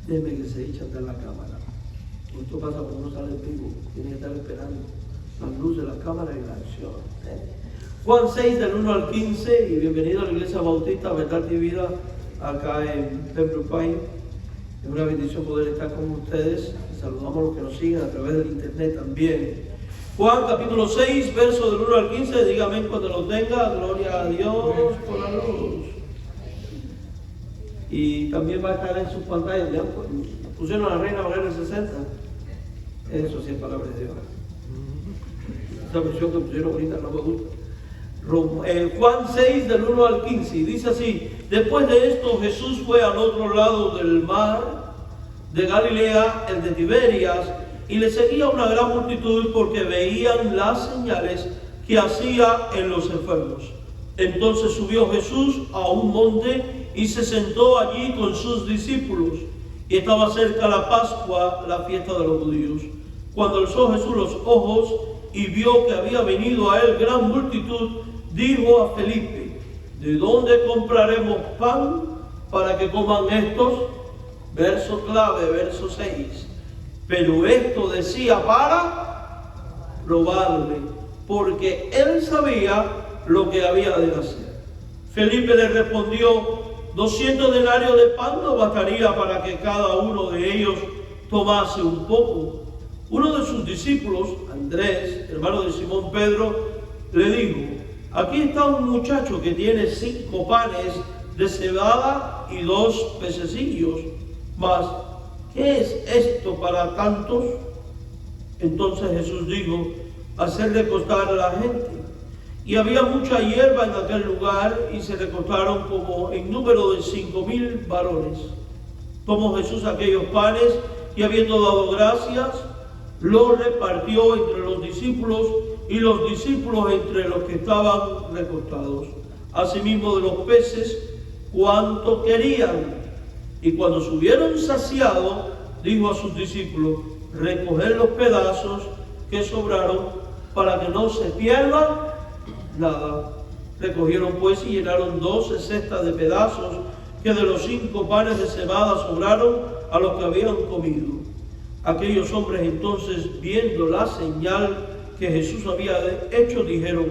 Déjeme que se eche a andar la cámara. Esto pasa cuando uno sale en vivo, tiene que estar esperando las luces, la cámara y la acción. Juan 6, del 1 al 15, y bienvenido a la Iglesia Bautista Verdad y Vida, acá en Pembroke Pines. Es una bendición poder estar con ustedes. Saludamos a los que nos siguen a través del internet también. Juan capítulo 6, verso del 1 al 15, dígame cuando lo tenga. Gloria a Dios por la luz. Y también va a estar en sus pantallas. ¿Ya? Pusieron a la Reina Valera 60. Eso sí es palabra de Dios. Esa versión que pusieron ahorita no me gusta. Juan 6, del 1 al 15, y dice así: después de esto Jesús fue al otro lado del mar de Galilea, el de Tiberias, y le seguía una gran multitud porque veían las señales que hacía en los enfermos. Entonces subió Jesús a un monte y se sentó allí con sus discípulos. Y estaba cerca la Pascua, la fiesta de los judíos. Cuando alzó Jesús los ojos y vio que había venido a él gran multitud, dijo a Felipe: ¿de dónde compraremos pan para que coman estos? Verso clave, verso 6. Pero esto decía para probarle, porque él sabía lo que había de hacer. Felipe le respondió: 200 denarios de pan no bastaría para que cada uno de ellos tomase un poco. Uno de sus discípulos, Andrés, hermano de Simón Pedro, le dijo: aquí está un muchacho que tiene 5 panes de cebada y 2 pececillos, mas ¿qué es esto para tantos? Entonces Jesús dijo: hacer recostar a la gente. Y había mucha hierba en aquel lugar, y se recostaron como en número de 5,000 varones. Tomó Jesús aquellos panes, y habiendo dado gracias, los repartió entre los discípulos, y los discípulos entre los que estaban recostados. Asimismo de los peces, cuanto querían. Y cuando se hubieron saciado, dijo a sus discípulos: recoged los pedazos que sobraron, para que no se pierda nada. Recogieron pues y llenaron 12 cestas de pedazos que de los 5 panes de cebada sobraron a los que habían comido. Aquellos hombres entonces, viendo la señal que Jesús había hecho, dijeron: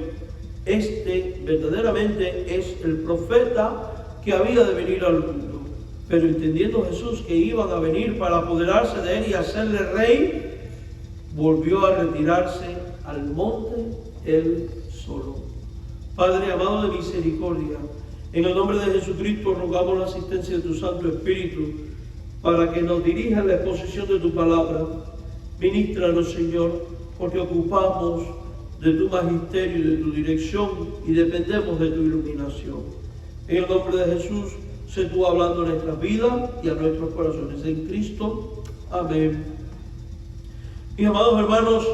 este verdaderamente es el profeta que había de venir al mundo. Pero entendiendo Jesús que iban a venir para apoderarse de él y hacerle rey, volvió a retirarse al monte él solo. Padre amado de misericordia, en el nombre de Jesucristo rogamos la asistencia de tu Santo Espíritu para que nos dirija en la exposición de tu palabra. Ministranos, Señor, porque ocupamos de tu magisterio y de tu dirección y dependemos de tu iluminación. En el nombre de Jesús, sé tú hablando a nuestras vidas y a nuestros corazones. En Cristo, amén. Mis amados hermanos,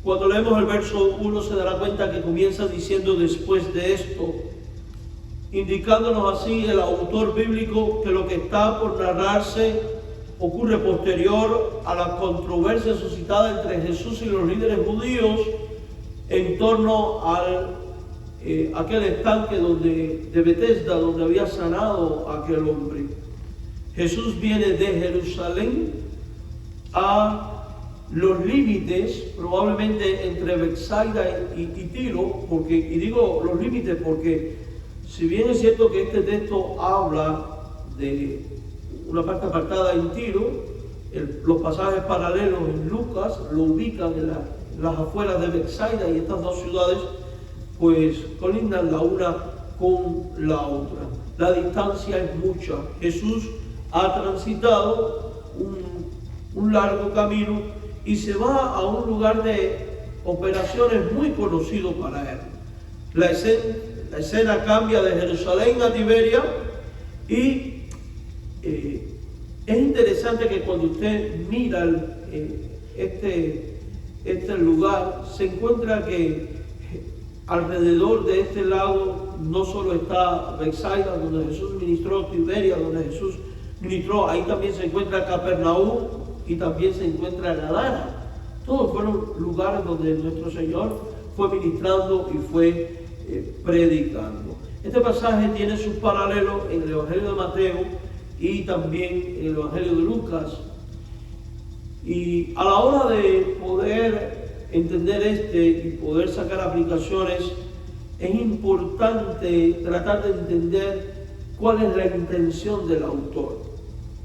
cuando leemos el verso 1 se dará cuenta que comienza diciendo después de esto, indicándonos así el autor bíblico que lo que está por narrarse ocurre posterior a la controversia suscitada entre Jesús y los líderes judíos en torno al aquel estanque de Betesda, donde había sanado a aquel hombre. Jesús viene de Jerusalén a los límites, probablemente entre Betsaida y Tiro, y digo los límites porque si bien es cierto que este texto habla de una parte apartada en Tiro, los pasajes paralelos en Lucas lo ubican en las afueras de Betsaida, y estas dos ciudades pues colindan la una con la otra. La distancia es mucha. Jesús ha transitado un largo camino y se va a un lugar de operaciones muy conocido para él. La escena cambia de Jerusalén a Tiberia, y es interesante que cuando usted mira este lugar, se encuentra que alrededor de este lago no solo está Betsaida, donde Jesús ministró, Tiberia, donde Jesús ministró, ahí también se encuentra Capernaum y también se encuentra Gadara. Todos fueron lugares donde nuestro Señor fue ministrando y fue predicando. Este pasaje tiene sus paralelos en el Evangelio de Mateo y también el Evangelio de Lucas. Y a la hora de poder entender y poder sacar aplicaciones, es importante tratar de entender cuál es la intención del autor.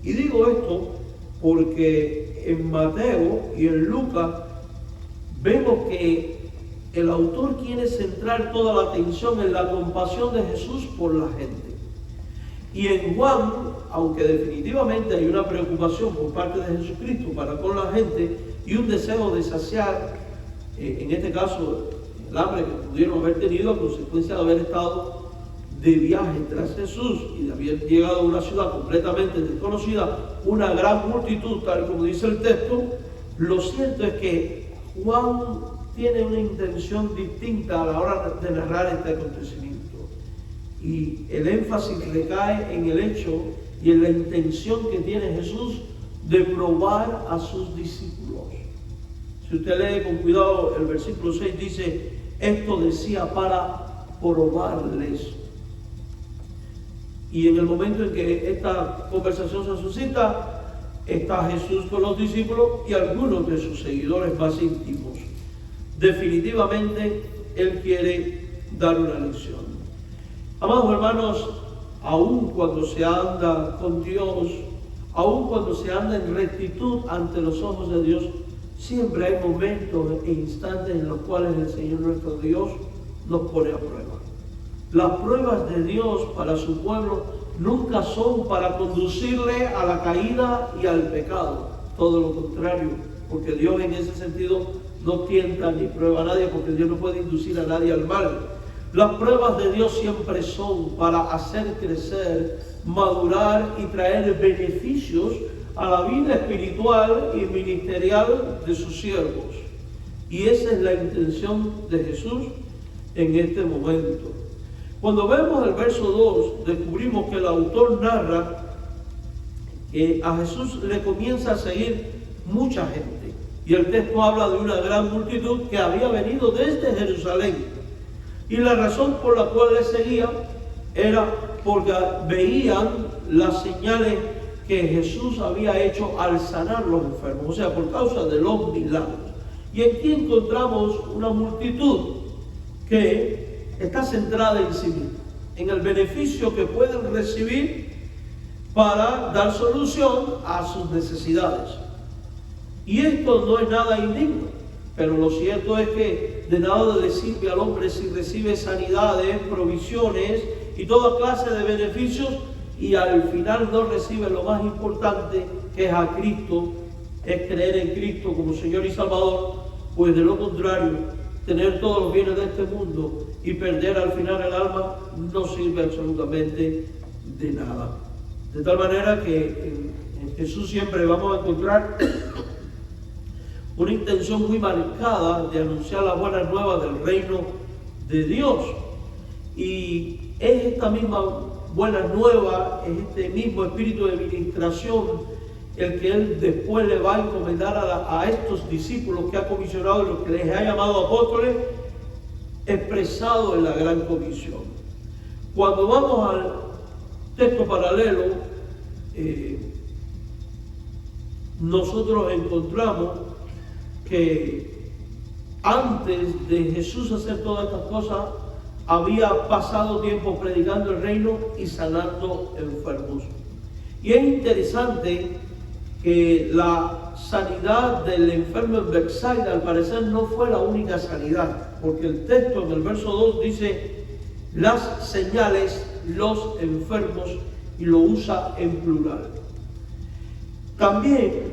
Y digo esto porque en Mateo y en Lucas vemos que el autor quiere centrar toda la atención en la compasión de Jesús por la gente. Y en Juan, aunque definitivamente hay una preocupación por parte de Jesucristo para con la gente y un deseo de saciar, en este caso, el hambre que pudieron haber tenido a consecuencia de haber estado de viaje tras Jesús y de haber llegado a una ciudad completamente desconocida, una gran multitud, tal como dice el texto, lo cierto es que Juan tiene una intención distinta a la hora de narrar este acontecimiento. Y el énfasis recae en el hecho y en la intención que tiene Jesús de probar a sus discípulos. Si usted lee con cuidado el versículo 6, dice, esto decía para probarles. Y en el momento en que esta conversación se suscita, está Jesús con los discípulos y algunos de sus seguidores más íntimos. Definitivamente, Él quiere dar una lección. Amados hermanos, aun cuando se anda con Dios, aun cuando se anda en rectitud ante los ojos de Dios, siempre hay momentos e instantes en los cuales el Señor nuestro Dios nos pone a prueba. Las pruebas de Dios para su pueblo nunca son para conducirle a la caída y al pecado. Todo lo contrario, porque Dios en ese sentido no tienta ni prueba a nadie, porque Dios no puede inducir a nadie al mal. Las pruebas de Dios siempre son para hacer crecer, madurar y traer beneficios a la vida espiritual y ministerial de sus siervos. Y esa es la intención de Jesús en este momento. Cuando vemos el verso 2, descubrimos que el autor narra que a Jesús le comienza a seguir mucha gente. Y el texto habla de una gran multitud que había venido desde Jerusalén. Y la razón por la cual le seguían era porque veían las señales que Jesús había hecho al sanar los enfermos, o sea, por causa de los milagros. Y aquí encontramos una multitud que está centrada en sí misma, en el beneficio que pueden recibir para dar solución a sus necesidades. Y esto no es nada indigno, pero lo cierto es que de nada le sirve al hombre si recibe sanidades, provisiones y toda clase de beneficios y al final no recibe lo más importante, que es a Cristo, es creer en Cristo como Señor y Salvador. Pues de lo contrario, tener todos los bienes de este mundo y perder al final el alma no sirve absolutamente de nada. De tal manera que en Jesús siempre vamos a encontrar una intención muy marcada de anunciar las buenas nuevas del reino de Dios. Y es esta misma buena nueva, es este mismo espíritu de ministración el que Él después le va a encomendar a estos discípulos que ha comisionado y los que les ha llamado apóstoles, expresado en la gran comisión. Cuando vamos al texto paralelo, nosotros encontramos que antes de Jesús hacer todas estas cosas, había pasado tiempo predicando el reino y sanando enfermos. Y es interesante que la sanidad del enfermo en Betsaida al parecer no fue la única sanidad, porque el texto en el verso 2 dice las señales, los enfermos, y lo usa en plural. También,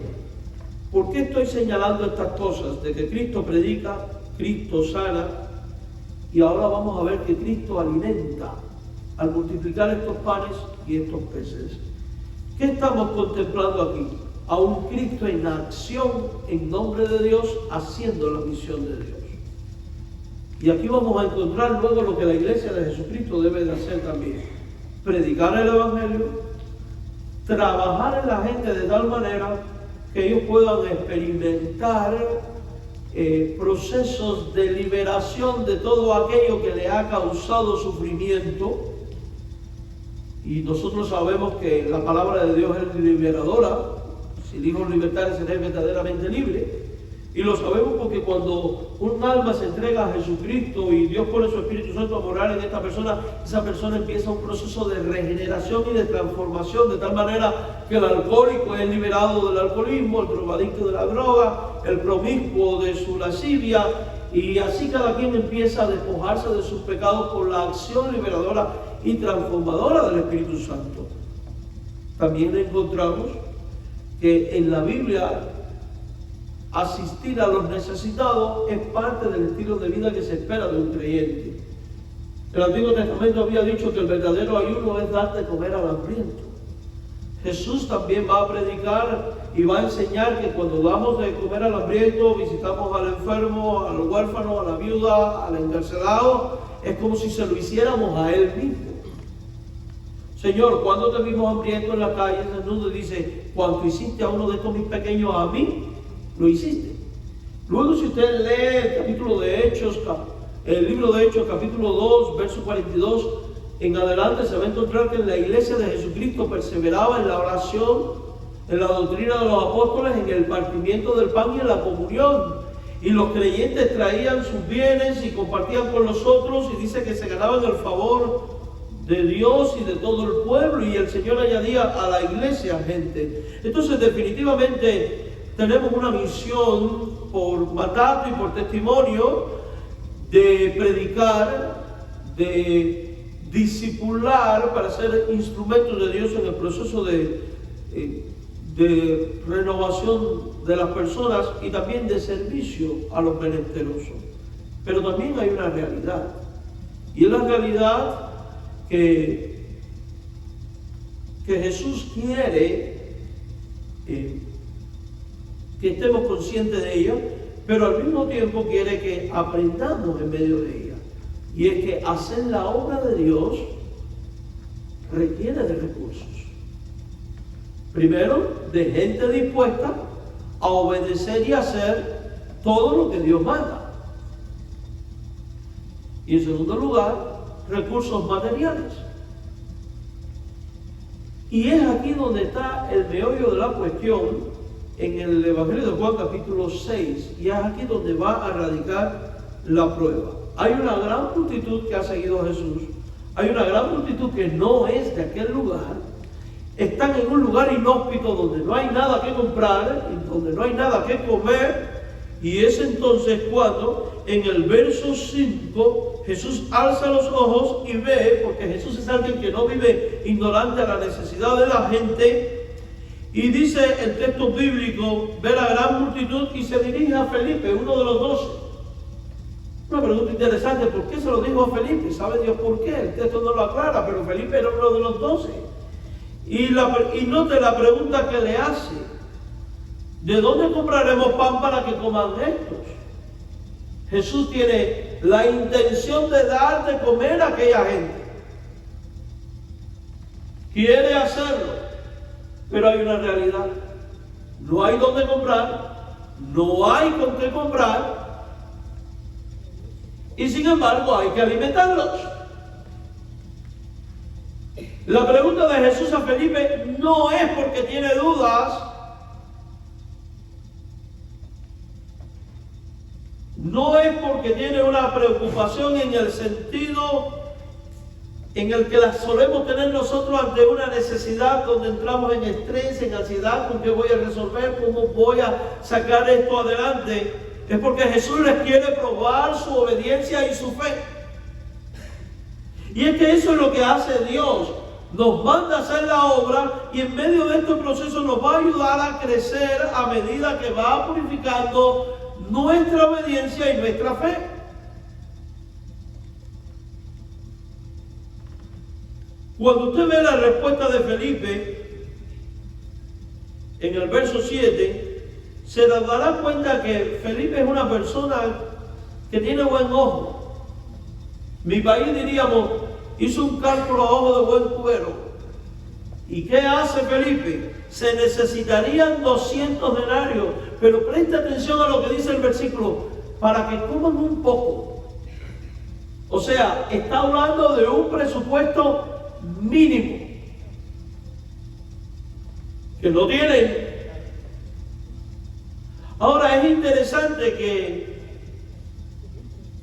¿por qué estoy señalando estas cosas? De que Cristo predica, Cristo sana, y ahora vamos a ver que Cristo alimenta al multiplicar estos panes y estos peces. ¿Qué estamos contemplando aquí? A un Cristo en acción en nombre de Dios, haciendo la misión de Dios. Y aquí vamos a encontrar luego lo que la iglesia de Jesucristo debe de hacer también. Predicar el Evangelio, trabajar en la gente de tal manera que ellos puedan experimentar procesos de liberación de todo aquello que le ha causado sufrimiento, Y nosotros sabemos que la palabra de Dios es liberadora. Si el Hijo libertare será verdaderamente libre. Y lo sabemos porque cuando un alma se entrega a Jesucristo y Dios pone su Espíritu Santo a morar en esta persona, esa persona empieza un proceso de regeneración y de transformación, de tal manera que el alcohólico es liberado del alcoholismo, el drogadicto de la droga, el promiscuo de su lascivia, y así cada quien empieza a despojarse de sus pecados por la acción liberadora y transformadora del Espíritu Santo. También encontramos que en la Biblia asistir a los necesitados es parte del estilo de vida que se espera de un creyente. El Antiguo Testamento había dicho que el verdadero ayuno es dar de comer al hambriento. Jesús también va a predicar y va a enseñar que cuando damos de comer al hambriento, visitamos al enfermo, al huérfano, a la viuda, al encarcelado, es como si se lo hiciéramos a Él mismo. Señor, cuando te vimos hambriento en la calle, desnudo, dice, cuando hiciste a uno de estos mis pequeños, a mí lo hiciste. Luego, si usted lee el capítulo de Hechos, el libro de Hechos, capítulo 2, verso 42 en adelante, se va a encontrar que la iglesia de Jesucristo perseveraba en la oración, en la doctrina de los apóstoles, en el partimiento del pan y en la comunión. Y los creyentes traían sus bienes y compartían con los otros, y dice que se ganaban el favor de Dios y de todo el pueblo, y el Señor añadía a la iglesia gente. Entonces, definitivamente tenemos una misión por mandato y por testimonio de predicar, de discipular para ser instrumentos de Dios en el proceso de renovación de las personas y también de servicio a los menesterosos. Pero también hay una realidad, y es la realidad que Jesús quiere que estemos conscientes de ella, pero al mismo tiempo quiere que aprendamos en medio de ella. Y es que hacer la obra de Dios requiere de recursos. Primero, de gente dispuesta a obedecer y hacer todo lo que Dios manda. Y en segundo lugar, recursos materiales. Y es aquí donde está el meollo de la cuestión en el Evangelio de Juan capítulo 6, y es aquí donde va a radicar la prueba. Hay una gran multitud que ha seguido a Jesús, hay una gran multitud que no es de aquel lugar, están en un lugar inhóspito donde no hay nada que comprar, y donde no hay nada que comer, y es entonces cuando en el verso 5 Jesús alza los ojos y ve, porque Jesús es alguien que no vive ignorante a la necesidad de la gente, y dice el texto bíblico, ve la gran multitud y se dirige a Felipe, uno de los 12. Una pregunta interesante, ¿por qué se lo dijo a Felipe? ¿Sabe Dios por qué? El texto no lo aclara, pero Felipe era uno de los 12. Y note la pregunta que le hace: ¿de dónde compraremos pan para que coman estos? Jesús tiene la intención de dar de comer a aquella gente. Quiere hacerlo. Pero hay una realidad: no hay dónde comprar, no hay con qué comprar, y sin embargo hay que alimentarlos. La pregunta de Jesús a Felipe no es porque tiene dudas, no es porque tiene una preocupación en el sentido en el que las solemos tener nosotros ante una necesidad, donde entramos en estrés, en ansiedad, ¿con qué voy a resolver? ¿Cómo voy a sacar esto adelante? Es porque Jesús les quiere probar su obediencia y su fe. Y es que eso es lo que hace Dios. Nos manda a hacer la obra, y en medio de este proceso nos va a ayudar a crecer a medida que va purificando nuestra obediencia y nuestra fe. Cuando usted ve la respuesta de Felipe en el verso 7, se dará cuenta que Felipe es una persona que tiene buen ojo. Mi país diríamos, hizo un cálculo a ojo de buen cubero. ¿Y qué hace Felipe? Se necesitarían 200 denarios, pero presta atención a lo que dice el versículo: para que coman un poco. O sea, está hablando de un presupuesto mínimo. que no tienen. Ahora es interesante que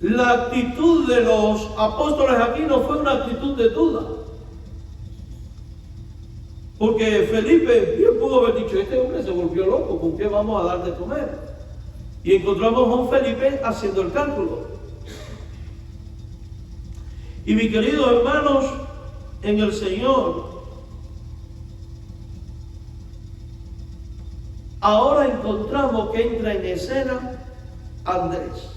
la actitud de los apóstoles aquí no fue una actitud de duda. Porque Felipe bien pudo haber dicho, este hombre se volvió loco, ¿con qué vamos a dar de comer? Y encontramos a un Felipe haciendo el cálculo. Y mis queridos hermanos en el Señor, ahora encontramos que entra en escena Andrés.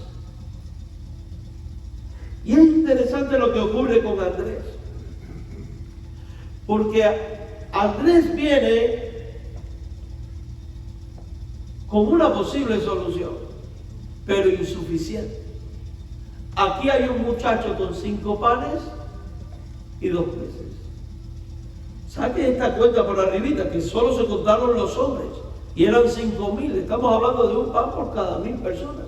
Y es interesante lo que ocurre con Andrés. Porque Andrés viene con una posible solución, pero insuficiente. Aquí hay un muchacho con 5 panes y 2 peces. Saque esta cuenta por arribita, que solo se contaron los hombres, y eran 5,000. Estamos hablando de un pan por cada 1,000 personas.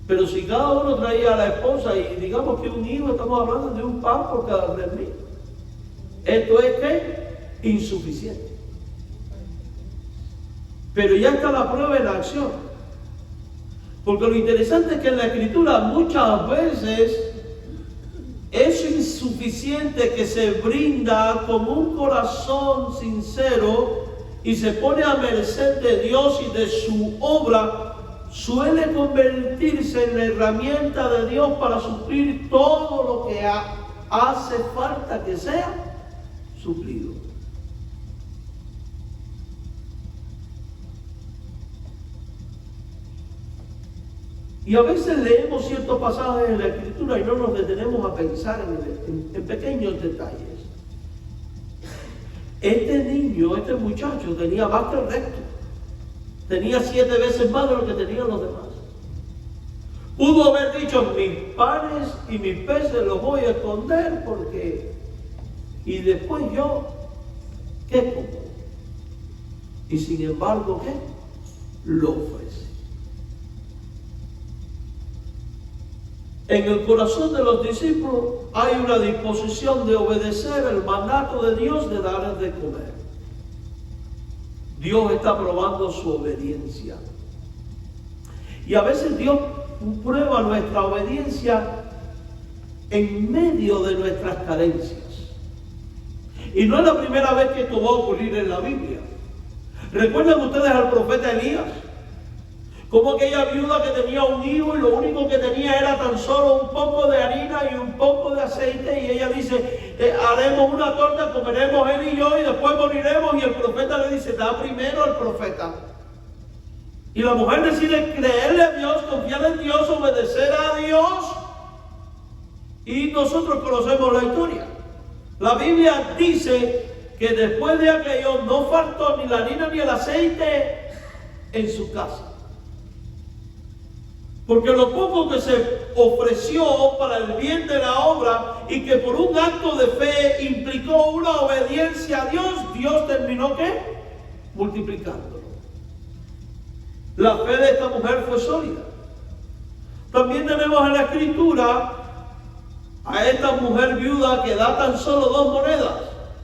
Pero si cada uno traía a la esposa y digamos que un hijo, estamos hablando de un pan por cada 3,000. Esto es que insuficiente. Pero ya está la prueba en la acción. Porque lo interesante es que en la Escritura muchas veces eso insuficiente que se brinda con un corazón sincero y se pone a merced de Dios y de su obra, suele convertirse en la herramienta de Dios para suplir todo lo que hace falta que sea suplido. Y a veces leemos ciertos pasajes en la Escritura y no nos detenemos a pensar en pequeños detalles. Este niño, este muchacho tenía más que el resto. Tenía 7 veces más de lo que tenían los demás. Pudo haber dicho, mis panes y mis peces los voy a esconder porque... Y después yo, ¿qué como? Y sin embargo, ¿qué? Lo ofrece. En el corazón de los discípulos hay una disposición de obedecer el mandato de Dios de darles de comer. Dios está probando su obediencia. Y a veces Dios prueba nuestra obediencia en medio de nuestras carencias. Y no es la primera vez que esto va a ocurrir en la Biblia. ¿Recuerdan ustedes al profeta Elías? Como aquella viuda que tenía un hijo y lo único que tenía era tan solo un poco de harina y un poco de aceite, y ella dice, haremos una torta, comeremos él y yo y después moriremos, y el profeta le dice, da primero al profeta. Y la mujer decide creerle a Dios, confiar en Dios, obedecer a Dios, y nosotros conocemos la historia. La Biblia dice que después de aquello no faltó ni la harina ni el aceite en su casa. Porque lo poco que se ofreció para el bien de la obra y que por un acto de fe implicó una obediencia a Dios, Dios terminó ¿qué? Multiplicándolo. La fe de esta mujer fue sólida. También tenemos en la Escritura a esta mujer viuda que da tan solo 2 monedas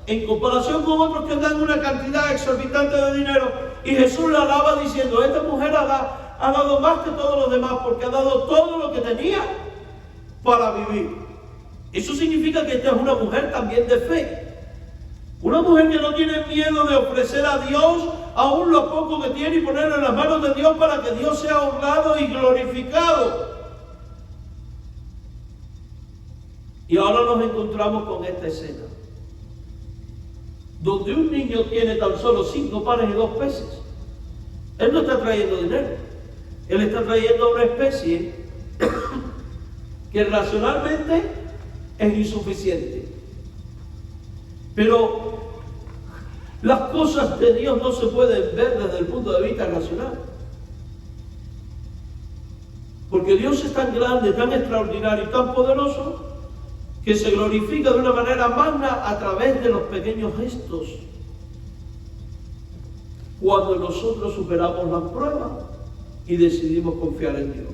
en comparación con otros que dan una cantidad exorbitante de dinero, y Jesús la alaba diciendo, esta mujer ha dado más que todos los demás porque ha dado todo lo que tenía para vivir. Eso significa que esta es una mujer también de fe. Una mujer que no tiene miedo de ofrecer a Dios aún lo poco que tiene y ponerlo en las manos de Dios para que Dios sea honrado y glorificado. Y ahora nos encontramos con esta escena, donde un niño tiene tan solo 5 panes y 2 peces. Él no está trayendo dinero. Él está trayendo una especie que racionalmente es insuficiente. Pero las cosas de Dios no se pueden ver desde el punto de vista racional. Porque Dios es tan grande, tan extraordinario y tan poderoso que se glorifica de una manera magna a través de los pequeños gestos. Cuando nosotros superamos las pruebas y decidimos confiar en Dios.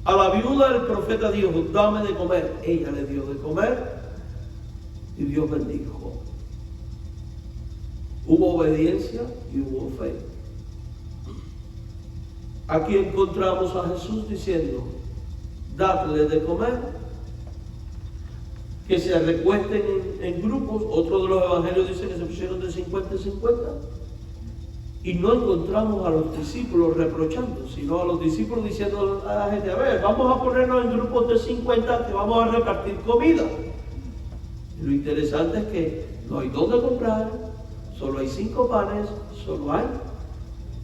A la viuda el profeta dijo, dame de comer. Ella le dio de comer y Dios bendijo. Hubo obediencia y hubo fe. Aquí encontramos a Jesús diciendo, dadle de comer, que se recuesten en grupos. Otro de los evangelios dice que se pusieron de 50 en 50. Y no encontramos a los discípulos reprochando, sino a los discípulos diciendo a la gente, a ver, vamos a ponernos en grupos de 50 que vamos a repartir comida. Y lo interesante es que no hay dónde comprar, solo hay 5 panes, solo hay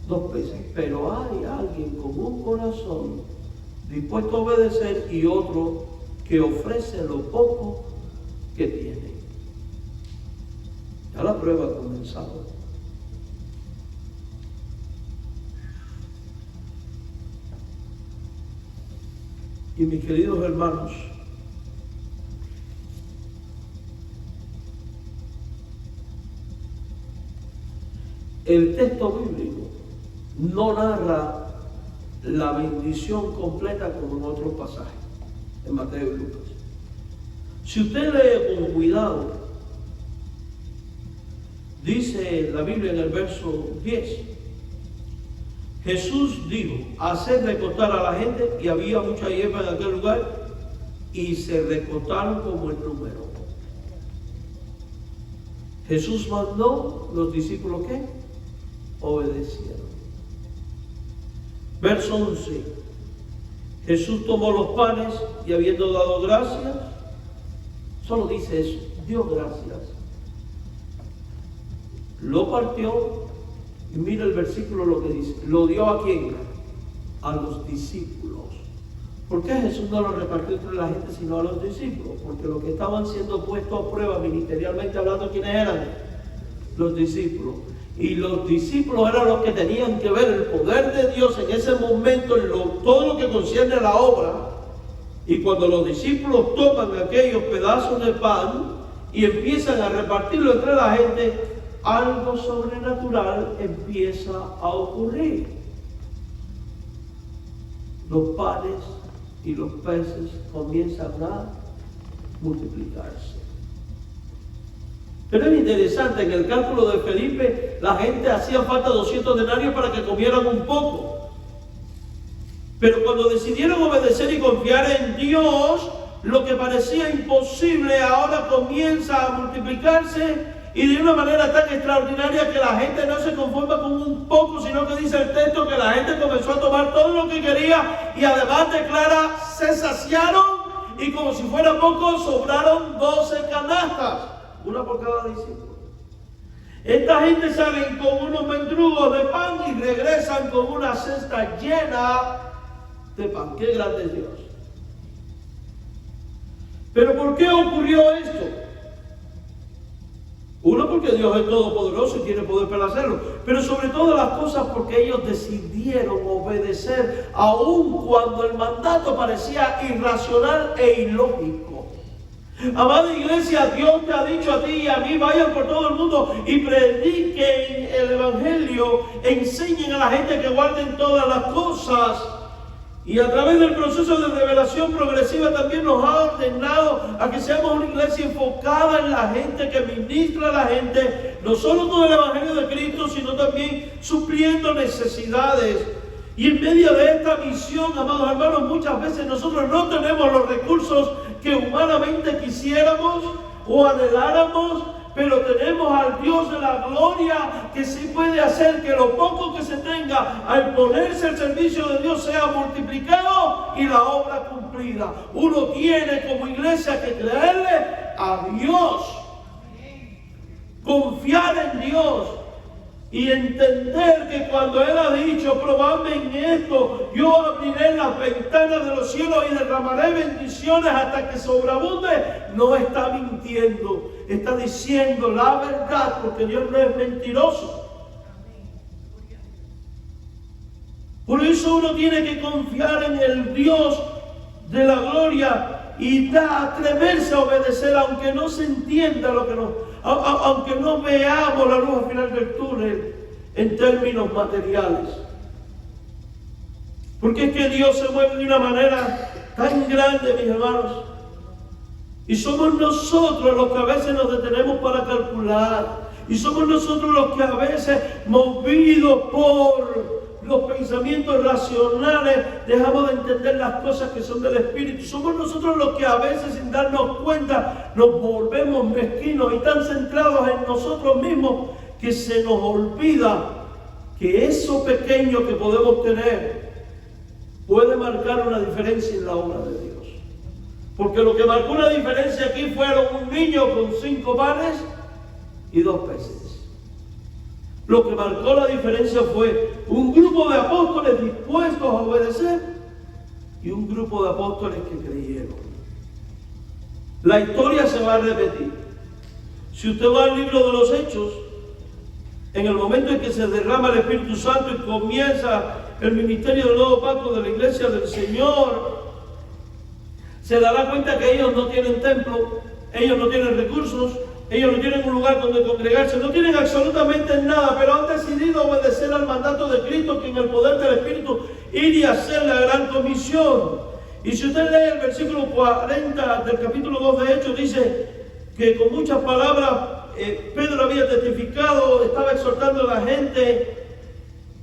2 peces. Pero hay alguien con un corazón dispuesto a obedecer y otro que ofrece lo poco que tiene. Ya la prueba ha comenzado. Y mis queridos hermanos, el texto bíblico no narra la bendición completa como en otros pasajes, en Mateo y Lucas. Si usted lee con cuidado, dice la Biblia en el verso 10, Jesús dijo, haced recostar a la gente, y había mucha hierba en aquel lugar, y se recostaron como el número. Jesús mandó, los discípulos ¿qué? Obedecieron. Verso 11, Jesús tomó los panes y habiendo dado gracias, solo dice eso, dio gracias, lo partió. Y mira el versículo lo que dice. ¿Lo dio a quién? A los discípulos. ¿Por qué Jesús no lo repartió entre la gente sino a los discípulos? Porque los que estaban siendo puestos a prueba ministerialmente hablando, ¿quiénes eran? Los discípulos. Y los discípulos eran los que tenían que ver el poder de Dios en ese momento, en todo lo que concierne a la obra. Y cuando los discípulos toman aquellos pedazos de pan y empiezan a repartirlo entre la gente, algo sobrenatural empieza a ocurrir. Los panes y los peces comienzan a multiplicarse. Pero es interesante, en el cálculo de Felipe, la gente hacía falta 200 denarios para que comieran un poco. Pero cuando decidieron obedecer y confiar en Dios, lo que parecía imposible ahora comienza a multiplicarse. Y de una manera tan extraordinaria que la gente no se conforma con un poco, sino que dice el texto que la gente comenzó a tomar todo lo que quería y además declara, se saciaron y como si fuera poco, sobraron 12 canastas, una por cada discípulo. Esta gente salen con unos mendrugos de pan y regresan con una cesta llena de pan. ¡Qué grande es Dios! ¿Pero por qué ocurrió esto? Uno, porque Dios es todopoderoso y tiene poder para hacerlo. Pero sobre todas las cosas porque ellos decidieron obedecer aun cuando el mandato parecía irracional e ilógico. Amada iglesia, Dios te ha dicho a ti y a mí, vayan por todo el mundo y prediquen el evangelio, enseñen a la gente que guarden todas las cosas. Y a través del proceso de revelación progresiva también nos ha ordenado a que seamos una iglesia enfocada en la gente, que ministra a la gente, no solo con el evangelio de Cristo, sino también supliendo necesidades. Y en medio de esta misión, amados hermanos, muchas veces nosotros no tenemos los recursos que humanamente quisiéramos o anheláramos, pero tenemos al Dios de la gloria que sí puede hacer que lo poco que se tenga al ponerse al servicio de Dios sea multiplicado y la obra cumplida. Uno tiene como iglesia que creerle a Dios, confiar en Dios y entender que cuando Él ha dicho, probadme en esto, yo abriré las ventanas de los cielos y derramaré bendiciones hasta que sobreabunde, no está mintiendo, está diciendo la verdad, porque Dios no es mentiroso. Por eso uno tiene que confiar en el Dios de la gloria y atreverse a obedecer, aunque no se entienda lo que aunque no veamos la luz al final del túnel en términos materiales. Porque es que Dios se mueve de una manera tan grande, mis hermanos. Y somos nosotros los que a veces nos detenemos para calcular Y somos nosotros los que a veces, movidos por los pensamientos racionales, dejamos de entender las cosas que son del Espíritu. Somos nosotros los que a veces, sin darnos cuenta, nos volvemos mezquinos y tan centrados en nosotros mismos que se nos olvida que eso pequeño que podemos tener puede marcar una diferencia en la obra de Dios. Porque lo que marcó una diferencia aquí fueron un niño con 5 panes y 2 peces. Lo que marcó la diferencia fue un grupo de apóstoles dispuestos a obedecer y un grupo de apóstoles que creyeron. La historia se va a repetir. Si usted va al libro de los Hechos, en el momento en que se derrama el Espíritu Santo y comienza el ministerio del nuevo pacto de la iglesia del Señor, se dará cuenta que ellos no tienen templo, ellos no tienen recursos, ellos no tienen un lugar donde congregarse, no tienen absolutamente nada, pero han decidido obedecer al mandato de Cristo, que en el poder del Espíritu ir y hacer la gran comisión. Y si usted lee el versículo 40 del capítulo 2 de Hechos, dice que con muchas palabras Pedro había testificado, estaba exhortando a la gente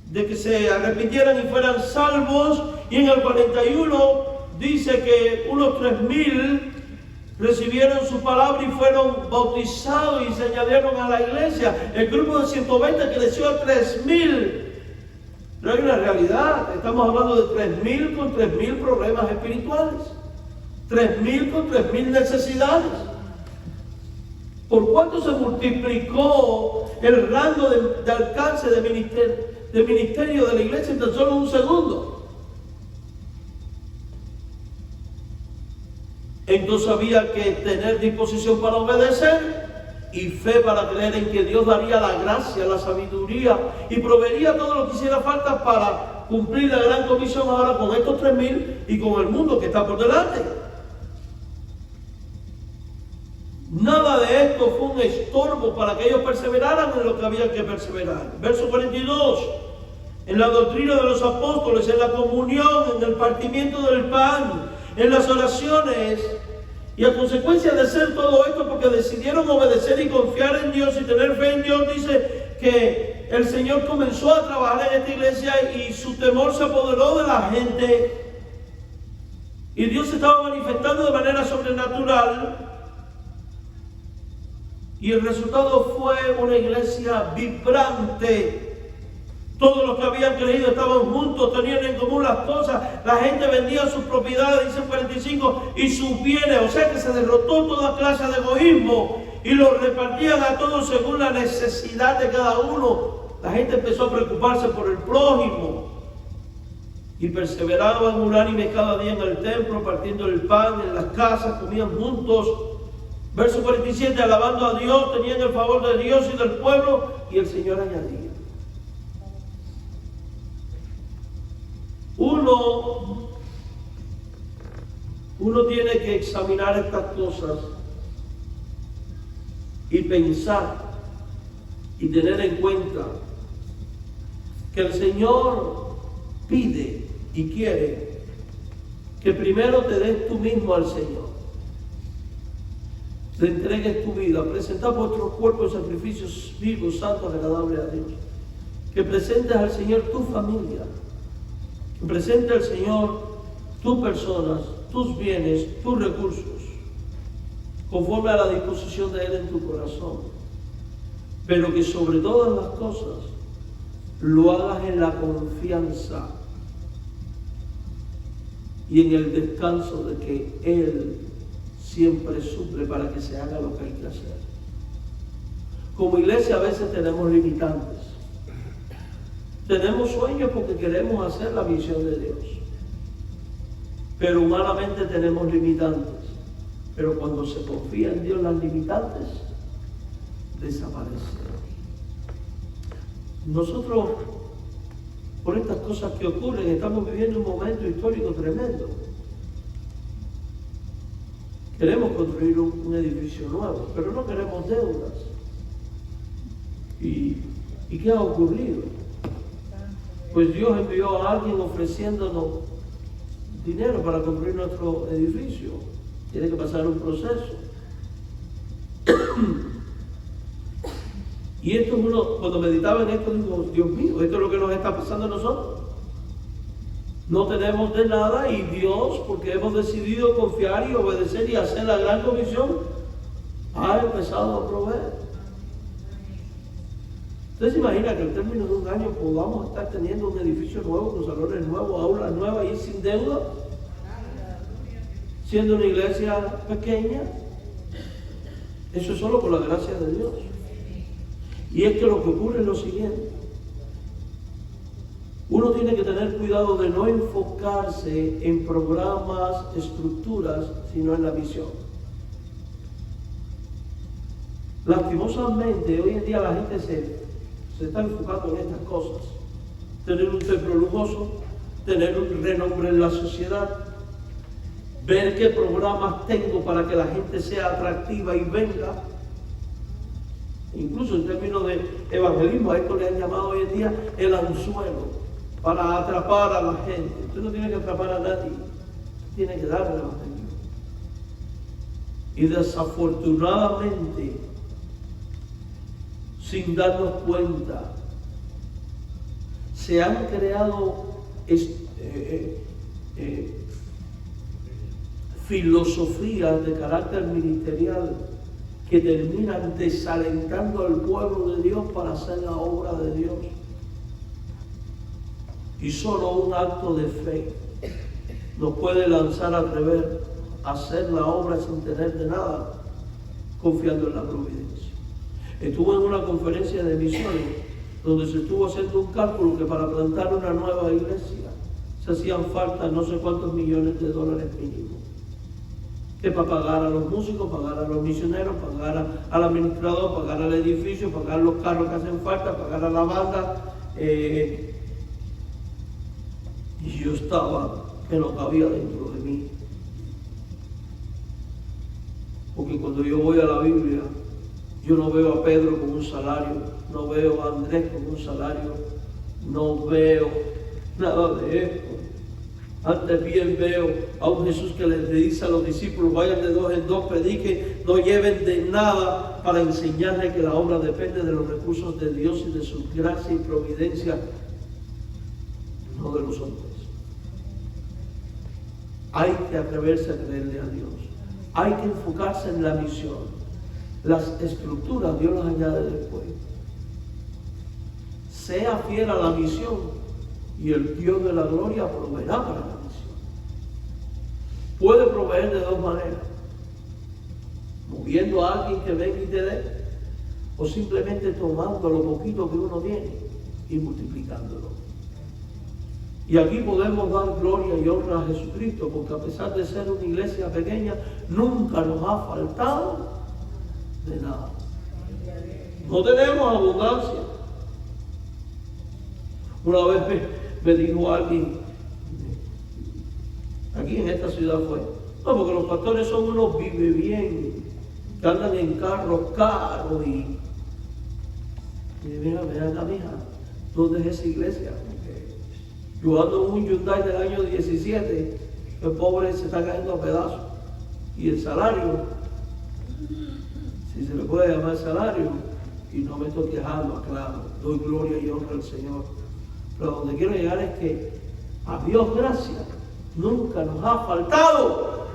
de que se arrepintieran y fueran salvos, y en el 41 dice que unos 3,000 recibieron su palabra y fueron bautizados y se añadieron a la iglesia. El grupo de 120 creció a 3,000. No hay una realidad. Estamos hablando de 3,000 con 3,000 problemas espirituales. 3,000 con 3,000 necesidades. ¿Por cuánto se multiplicó el rango de alcance de ministerio de la iglesia en tan solo un segundo? Entonces había que tener disposición para obedecer y fe para creer en que Dios daría la gracia, la sabiduría y proveería todo lo que hiciera falta para cumplir la gran comisión ahora con estos 3,000 y con el mundo que está por delante. Nada de esto fue un estorbo para que ellos perseveraran en lo que había que perseverar. Verso 42. En la doctrina de los apóstoles, en la comunión, en el partimiento del pan, en las oraciones, y a consecuencia de hacer todo esto, porque decidieron obedecer y confiar en Dios y tener fe en Dios, dice que el Señor comenzó a trabajar en esta iglesia y su temor se apoderó de la gente y Dios se estaba manifestando de manera sobrenatural, y el resultado fue una iglesia vibrante. Todos los que habían creído estaban juntos, tenían en común las cosas. La gente vendía sus propiedades, dice 45, y sus bienes. O sea que se derrotó toda clase de egoísmo y los repartían a todos según la necesidad de cada uno. La gente empezó a preocuparse por el prójimo y perseveraban unánime cada día en el templo, partiendo el pan en las casas, comían juntos. Verso 47, alabando a Dios, tenían el favor de Dios y del pueblo, y el Señor añadía. Uno tiene que examinar estas cosas y pensar y tener en cuenta que el Señor pide y quiere que primero te des tú mismo al Señor, te entregues tu vida, presentar vuestros cuerpos sacrificios vivos, santos, agradables a Dios, que presentes al Señor tu familia, que presente al Señor tus personas, tus bienes, tus recursos, conforme a la disposición de Él en tu corazón, pero que sobre todas las cosas lo hagas en la confianza y en el descanso de que Él siempre suple para que se haga lo que hay que hacer. Como iglesia a veces tenemos limitantes. Tenemos sueños porque queremos hacer la misión de Dios. Pero humanamente tenemos limitantes. Pero cuando se confía en Dios, las limitantes desaparecen. Nosotros, por estas cosas que ocurren, estamos viviendo un momento histórico tremendo. Queremos construir un edificio nuevo, pero no queremos deudas. ¿Y qué ha ocurrido? Pues Dios envió a alguien ofreciéndonos dinero para construir nuestro edificio. Tiene que pasar un proceso. Y esto uno, cuando meditaba en esto, digo, Dios mío, esto es lo que nos está pasando a nosotros. No tenemos de nada y Dios, porque hemos decidido confiar y obedecer y hacer la gran comisión, ha empezado a proveer. ¿Usted se imagina que al término de un año podamos estar teniendo un edificio nuevo, con salones nuevos, aulas nuevas y sin deuda? Siendo una iglesia pequeña. Eso es solo por la gracia de Dios. Y es que lo que ocurre es lo siguiente. Uno tiene que tener cuidado de no enfocarse en programas, estructuras, sino en la misión. Lastimosamente, hoy en día la gente se está enfocando en estas cosas. Tener un templo lujoso, tener un renombre en la sociedad, ver qué programas tengo para que la gente sea atractiva y venga. Incluso en términos de evangelismo, a esto le han llamado hoy en día el anzuelo, para atrapar a la gente. Usted no tiene que atrapar a nadie, tiene que darle el evangelio. Y desafortunadamente, sin darnos cuenta, se han creado filosofías de carácter ministerial que terminan desalentando al pueblo de Dios para hacer la obra de Dios. Y solo un acto de fe nos puede lanzar a atrever a hacer la obra sin tener de nada, confiando en la providencia. Estuve en una conferencia de misiones donde se estuvo haciendo un cálculo que para plantar una nueva iglesia se hacían falta no sé cuántos millones de dólares mínimo. Que para pagar a los músicos, pagar a los misioneros, pagar al administrador, pagar al edificio, pagar los carros que hacen falta, pagar a la banda. Y yo estaba que no cabía dentro de mí. Porque cuando yo voy a la Biblia, yo no veo a Pedro con un salario, no veo a Andrés con un salario, no veo nada de esto. Antes bien veo a un Jesús que les dice a los discípulos, vayan de dos en dos, prediquen, no lleven de nada, para enseñarles que la obra depende de los recursos de Dios y de su gracia y providencia, no de los hombres. Hay que atreverse a creerle a Dios. Hay que enfocarse en la misión. Las estructuras Dios las añade después. Sea fiel a la misión y el Dios de la gloria proveerá para la misión. Puede proveer de dos maneras: moviendo a alguien que venga y te dé, o simplemente tomando lo poquito que uno tiene y multiplicándolo. Y aquí podemos dar gloria y honra a Jesucristo, porque a pesar de ser una iglesia pequeña, nunca nos ha faltado de nada. No tenemos abundancia. Una vez me dijo alguien, aquí en esta ciudad fue, no, porque los pastores son unos vive bien, que andan en carros caros y mira acá, mija, ¿dónde es esa iglesia? Yo ando en un Hyundai del año 17, el pobre se está cayendo a pedazos. Y el salario, si se le puede llamar salario, y no me estoy quejando, aclaro, doy gloria y honra al Señor. Pero donde quiero llegar es que a Dios gracias, nunca nos ha faltado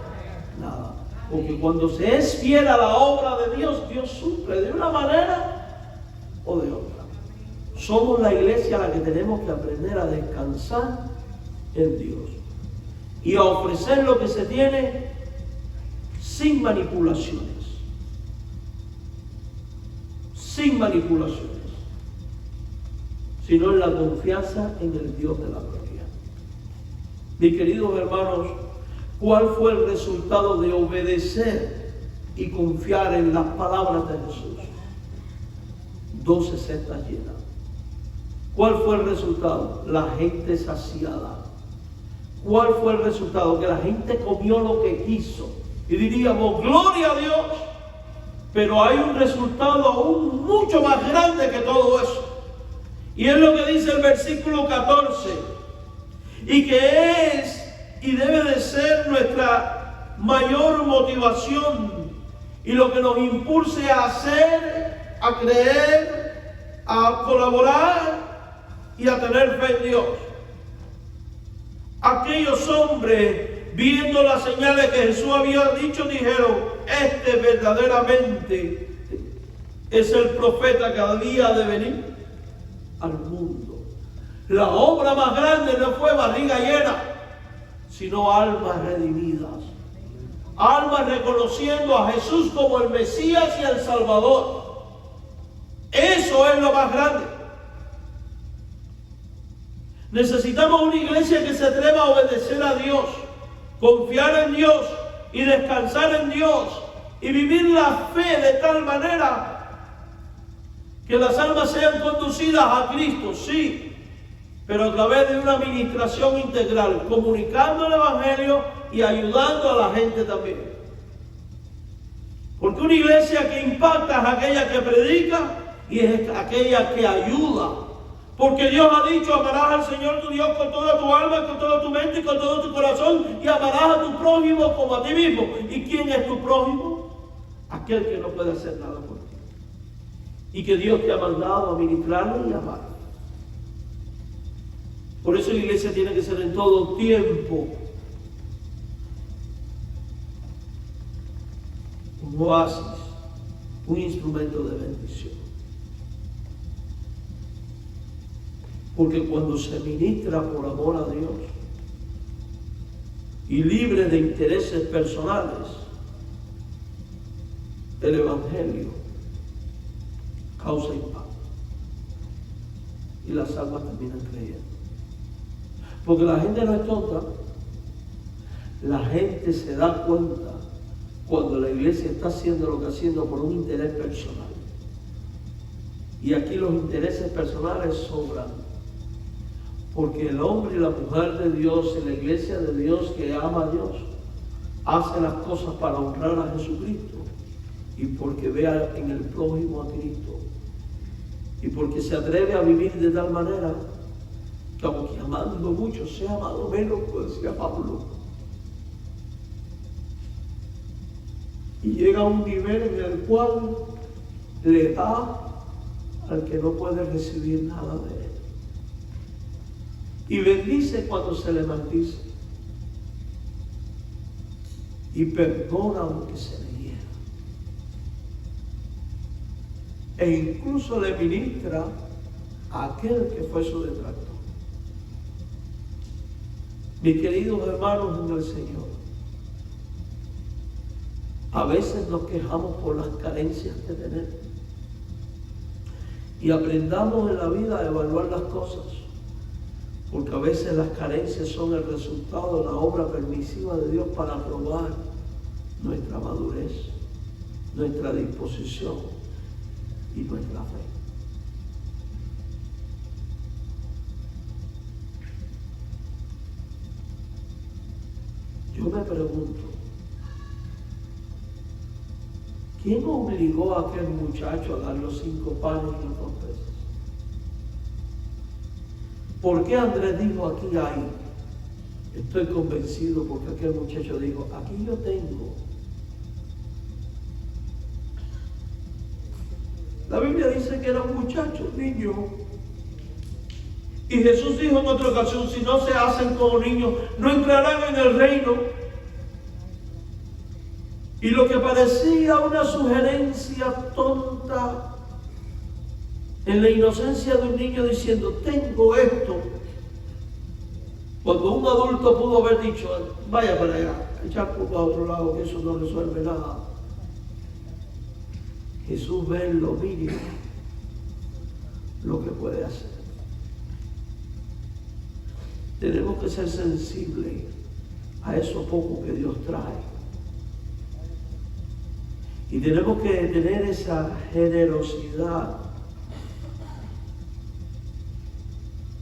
nada. Porque cuando se es fiel a la obra de Dios, Dios suple de una manera o de otra. Somos la iglesia a la que tenemos que aprender a descansar en Dios y a ofrecer lo que se tiene sin manipulaciones. Sin manipulaciones. Sino en la confianza en el Dios de la gloria. Mis queridos hermanos, ¿cuál fue el resultado de obedecer y confiar en las palabras de Jesús? 12 cestas llenas. ¿Cuál fue el resultado? La gente saciada. ¿Cuál fue el resultado? Que la gente comió lo que quiso. Y diríamos, gloria a Dios. Pero hay un resultado aún mucho más grande que todo eso. Y es lo que dice el versículo 14. Y que es y debe de ser nuestra mayor motivación. Y lo que nos impulse a hacer, a creer a colaborar y a tener fe en Dios. Aquellos hombres, viendo las señales que Jesús había dicho, dijeron: este verdaderamente es el profeta que había de venir al mundo. La obra más grande no fue barriga llena, sino almas redimidas. Almas reconociendo a Jesús como el Mesías y el Salvador. Eso es lo más grande. Necesitamos una iglesia que se atreva a obedecer a Dios, confiar en Dios y descansar en Dios y vivir la fe de tal manera que las almas sean conducidas a Cristo, sí, pero a través de una administración integral, comunicando el Evangelio y ayudando a la gente también. Porque una iglesia que impacta es aquella que predica y es aquella que ayuda. Porque Dios ha dicho: amarás al Señor tu Dios con toda tu alma, con toda tu mente y con todo tu corazón, y amarás a tu prójimo como a ti mismo. ¿Y quién es tu prójimo? Aquel que no puede hacer nada por ti. Y que Dios te ha mandado a ministrarlo y amar. Por eso la iglesia tiene que ser en todo tiempo un oasis, un instrumento de bendición. Porque cuando se ministra por amor a Dios y libre de intereses personales, el Evangelio causa impacto y las almas terminan creyendo. Porque la gente no es tonta. La gente se da cuenta cuando la iglesia está haciendo lo que está haciendo por un interés personal. Y aquí los intereses personales sobran. Porque el hombre y la mujer de Dios en la iglesia de Dios que ama a Dios hace las cosas para honrar a Jesucristo y porque vea en el prójimo a Cristo y porque se atreve a vivir de tal manera que aunque amando mucho sea amado menos, pues decía Pablo, y llega a un nivel en el cual le da al que no puede recibir nada de él. Y bendice cuando se le maldice. Y perdona aunque se le hiera. E incluso le ministra a aquel que fue su detractor. Mis queridos hermanos en el Señor, a veces nos quejamos por las carencias que tenemos. Y aprendamos en la vida a evaluar las cosas. Porque a veces las carencias son el resultado de la obra permisiva de Dios para probar nuestra madurez, nuestra disposición y nuestra fe. Yo me pregunto, ¿quién obligó a aquel muchacho a dar los 5 panes y los 2 peces? ¿Por qué Andrés dijo aquí hay? Estoy convencido porque aquel muchacho dijo, aquí yo tengo. La Biblia dice que era un muchacho, niño. Y Jesús dijo en otra ocasión, si no se hacen como niños, no entrarán en el reino. Y lo que parecía una sugerencia tonta, en la inocencia de un niño diciendo, tengo esto. Cuando un adulto pudo haber dicho, vaya para allá, echar culpa a otro lado, que eso no resuelve nada. Jesús ve en lo mínimo lo que puede hacer. Tenemos que ser sensibles a eso poco que Dios trae. Y tenemos que tener esa generosidad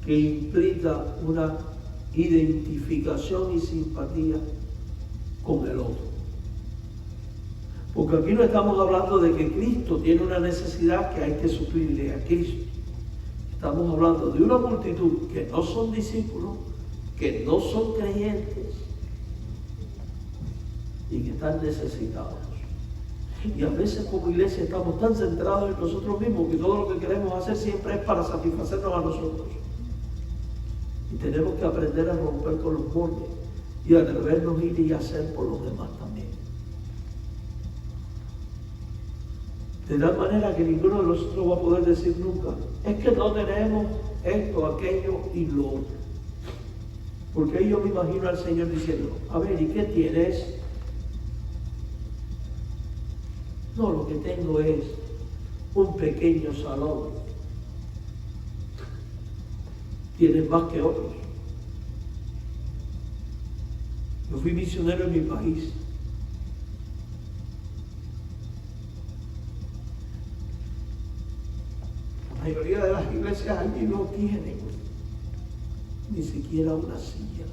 que implica una identificación y simpatía con el otro. Porque aquí no estamos hablando de que Cristo tiene una necesidad que hay que suplirle a Cristo. Estamos hablando de una multitud que no son discípulos, que no son creyentes y que están necesitados. Y a veces como iglesia estamos tan centrados en nosotros mismos que todo lo que queremos hacer siempre es para satisfacernos a nosotros. Y tenemos que aprender a romper con los moldes y atrevernos a ir y hacer por los demás también. De tal manera que ninguno de nosotros va a poder decir nunca, es que no tenemos esto, aquello y lo otro. Porque ahí yo me imagino al Señor diciendo, a ver, ¿y qué tienes? No, lo que tengo es un pequeño salón. Tienes más que otros. Yo fui misionero en mi país. La mayoría de las iglesias allí no tienen ni siquiera una silla.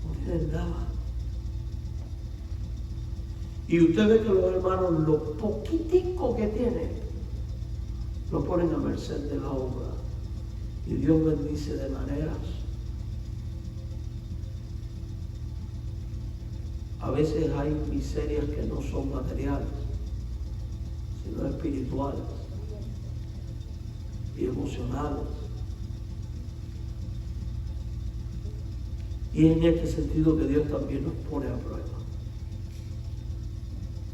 No tienen nada. Y usted ve que los hermanos, lo poquitico que tienen, lo ponen a merced de la obra. Y Dios bendice de maneras. A veces hay miserias que no son materiales, sino espirituales y emocionales. Y es en este sentido que Dios también nos pone a prueba.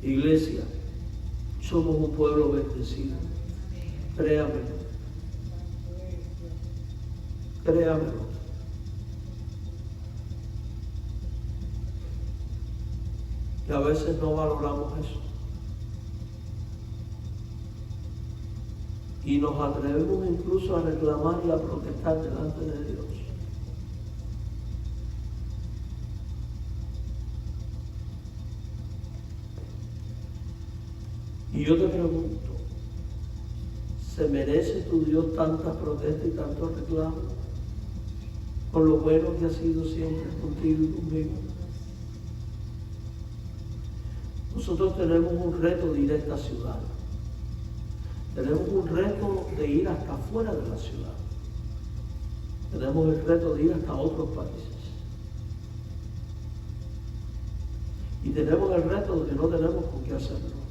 Iglesia, somos un pueblo bendecido. Créamelo. Créamelo. Y a veces no valoramos eso. Y nos atrevemos incluso a reclamar y a protestar delante de Dios. Y yo te pregunto, ¿se merece tu Dios tantas protestas y tantos reclamos? Con lo bueno que ha sido siempre contigo y conmigo. Nosotros tenemos un reto de ir a esta ciudad. Tenemos un reto de ir hasta afuera de la ciudad. Tenemos el reto de ir hasta otros países. Y tenemos el reto de que no tenemos con qué hacerlo.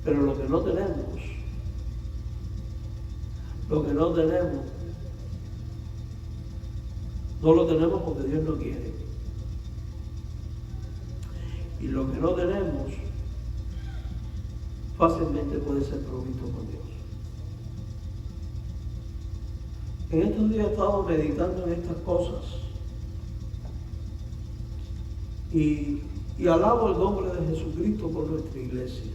Pero lo que no tenemos, no lo tenemos porque Dios no quiere. Y lo que no tenemos, fácilmente puede ser provisto por Dios. En estos días he estado meditando en estas cosas y alabo el nombre de Jesucristo por nuestra iglesia.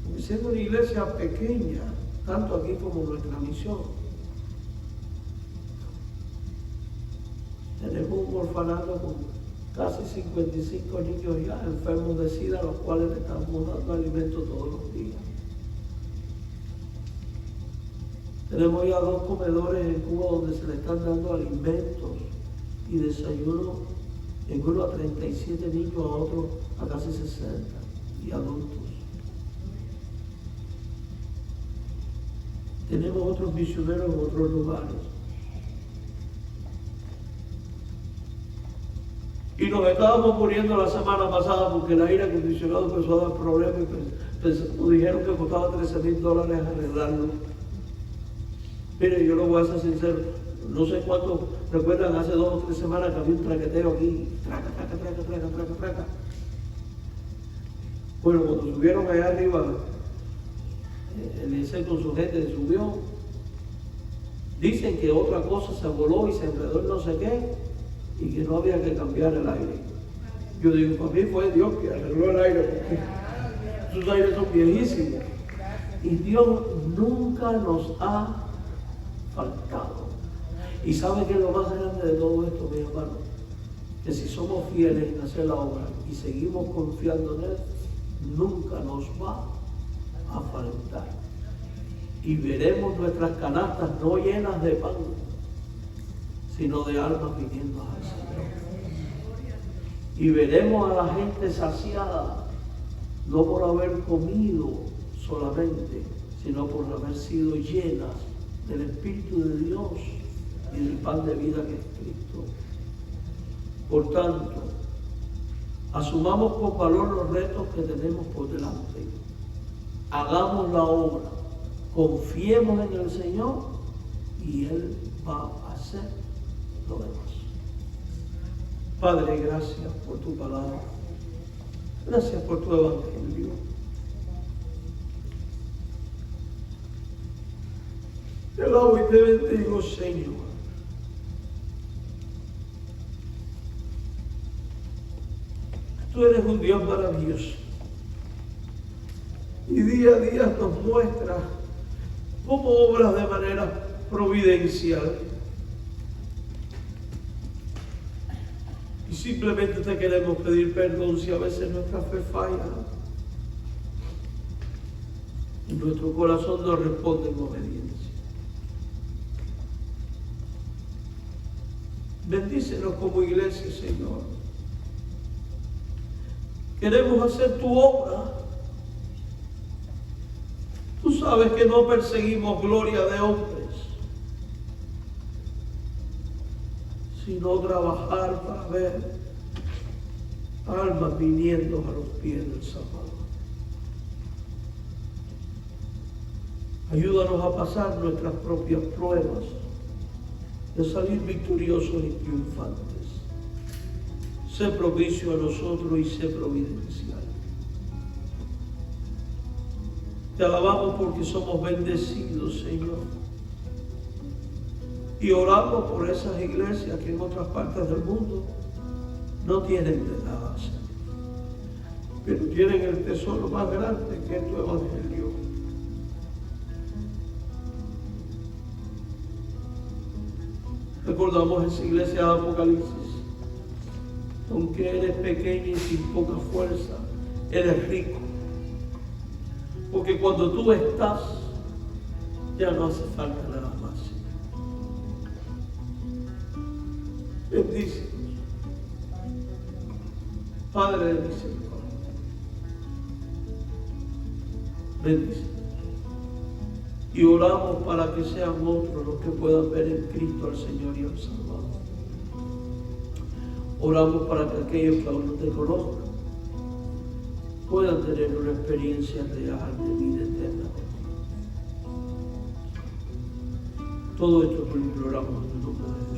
Porque siendo una iglesia pequeña, tanto aquí como nuestra misión, tenemos un orfanato con casi 55 niños ya enfermos de SIDA, a los cuales le estamos dando alimento todos los días. Tenemos ya 2 comedores en Cuba donde se le están dando alimentos y desayuno, en uno a 37 niños, a otro a casi 60 y adultos. Tenemos otros misioneros en otros lugares. Y nos estábamos muriendo la semana pasada porque el aire acondicionado empezó a dar problemas y nos dijeron que costaba $13,000 arreglarlo. Mire, yo lo voy a ser sincero, no sé cuánto recuerdan hace 2 o 3 semanas que había un traqueteo aquí, traca. Bueno, cuando subieron allá arriba, el INSEE con su gente subió. Dicen que otra cosa se voló y se enredó en no sé qué y que no había que cambiar el aire. Yo digo, para mí fue Dios que arregló el aire porque esos aires son viejísimos. Y Dios nunca nos ha faltado. Y ¿sabe qué es lo más grande de todo esto, mi hermano? Que si somos fieles en hacer la obra y seguimos confiando en Él, nunca nos va a faltar. Y veremos nuestras canastas no llenas de pan, sino de almas viniendo al Señor. Y veremos a la gente saciada, no por haber comido solamente, sino por haber sido llenas del Espíritu de Dios y del pan de vida que es Cristo. Por tanto, asumamos con valor los retos que tenemos por delante. Hagamos la obra, confiemos en el Señor y Él va a hacer lo demás. Padre, gracias por tu palabra. Gracias por tu evangelio. Te alabo y te bendigo, Señor. Tú eres un Dios maravilloso. Y día a día nos muestras cómo obras de manera providencial. Y simplemente te queremos pedir perdón si a veces nuestra fe falla y nuestro corazón no responde en obediencia. Bendícenos como iglesia, Señor. Queremos hacer tu obra. Tú sabes que no perseguimos gloria de hombres, sino trabajar para ver almas viniendo a los pies del Salvador. Ayúdanos a pasar nuestras propias pruebas, de salir victoriosos y triunfantes. Sé propicio a nosotros y sé providencial. Te alabamos porque somos bendecidos, Señor. Y oramos por esas iglesias que en otras partes del mundo no tienen de nada, Señor, pero tienen el tesoro más grande que es tu evangelio. Recordamos esa iglesia de Apocalipsis. Aunque eres pequeño y sin poca fuerza, eres rico. Porque cuando tú estás, ya no hace falta nada más. Bendícenos. Padre de misericordia. Bendícenos. Y oramos para que sean otros los que puedan ver en Cristo al Señor y al Salvador. Oramos para que aquellos que aún no te conozcan puedan tener una experiencia real de vida eterna. Todo esto lo imploramos en el nombre de Dios.